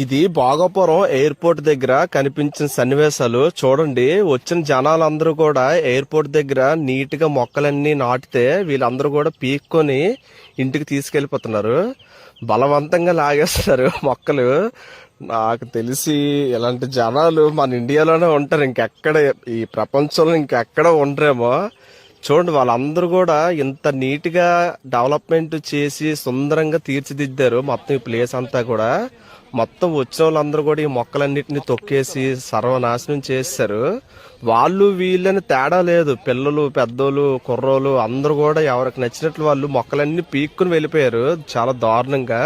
ఇది భోగాపురం ఎయిర్పోర్ట్ దగ్గర కనిపించిన సన్నివేశాలు చూడండి. వచ్చిన జనాలందరూ కూడా ఎయిర్పోర్ట్ దగ్గర నీట్ గా మొక్కలన్నీ నాటితే వీళ్ళందరూ కూడా పీక్కొని ఇంటికి తీసుకెళ్లిపోతున్నారు. బలవంతంగా లాగేస్తున్నారు మొక్కలు. నాకు తెలిసి ఇలాంటి జనాలు మన ఇండియాలోనే ఉంటారు, ఇంకెక్కడ ఈ ప్రపంచంలో ఇంకెక్కడ ఉండరేమో. చూడండి, వాళ్ళందరూ కూడా ఇంత నీట్ గా డెవలప్మెంట్ చేసి సుందరంగా తీర్చిదిద్దారు మొత్తం ఈ ప్లేస్ అంతా కూడా. మొత్తం వచ్చిన వాళ్ళందరూ కూడా ఈ మొక్కలన్నిటిని తొక్కేసి సర్వనాశనం చేశారు. వాళ్ళు వీళ్ళని తేడా లేదు, పిల్లలు పెద్దోళ్ళు కుర్రోళ్ళు అందరూ కూడా ఎవరికి నచ్చినట్లు వాళ్ళు మొక్కలన్నీ పీక్కుని వెళ్ళిపోయారు చాలా దారుణంగా.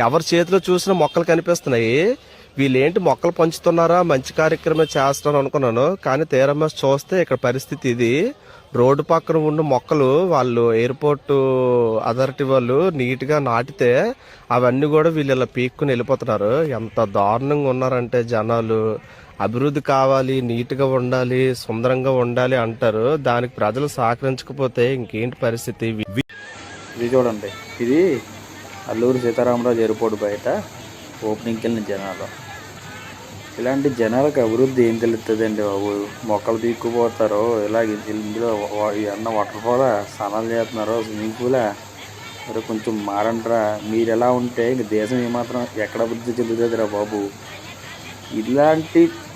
ఎవరి చేతిలో చూసినా మొక్కలు కనిపిస్తున్నాయి. వీళ్ళేంటి మొక్కలు పంచుతున్నారా, మంచి కార్యక్రమం చేస్తున్నారు అనుకున్నాను. కానీ తీరమ్మ చూస్తే ఇక్కడ పరిస్థితి ఇది. రోడ్డు పక్కన ఉన్న మొక్కలు వాళ్ళు ఎయిర్పోర్ట్ అథారిటీ వాళ్ళు నీట్ గా నాటితే అవన్నీ కూడా వీళ్ళు ఇలా పీక్కుని వెళ్ళిపోతున్నారు. ఎంత దారుణంగా ఉన్నారంటే జనాలు. అభివృద్ధి కావాలి, నీట్ గా ఉండాలి, సుందరంగా ఉండాలి అంటారు. దానికి ప్రజలు సహకరించకపోతే ఇంకేంటి పరిస్థితి? ఇది చూడండి, ఇది అల్లూరు సీతారామరాజు ఎయిర్పోర్ట్ బయట ఓపెనింగ్కి వెళ్ళిన జనాలు. ఇలాంటి జనాలకు అభివృద్ధి ఏం తెలుస్తుందండి బాబు? మొక్కలు పీక్కుపోతారో, ఇలాగ ఇందులో అన్న వాటర్ ఫాల్ స్నానాలు చేస్తున్నారో, స్విమ్మింగ్ పూలా? మరి కొంచెం మారంట్రా. మీరు ఎలా ఉంటే ఇంక దేశం ఏమాత్రం ఎక్కడ అభివృద్ధి చెందుతుందిరా బాబు?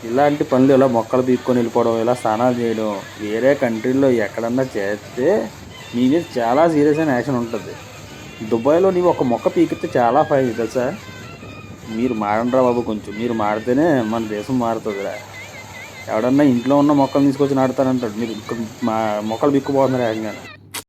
ఇలాంటి పనులు, ఇలా మొక్కలు పీక్కొని వెళ్ళిపోవడం, ఇలా స్నానాలు చేయడం వేరే కంట్రీల్లో ఎక్కడన్నా చేస్తే మీ మీద చాలా సీరియస్ అయిన యాక్షన్ ఉంటుంది. దుబాయ్లో నీవు ఒక మొక్క పీకితే చాలా ఫైన్ తెలుసా? మీరు మారండ్రా బాబు, కొంచెం మీరు మారితేనే మన దేశం మారుతుందిరా. ఎవడన్నా ఇంట్లో ఉన్న మొక్కలు తీసుకొచ్చి నాటుతారంటాడు, మీరు ఇక్కడ మొక్కలు బిక్కుపోతున్నారు ఏకంగా.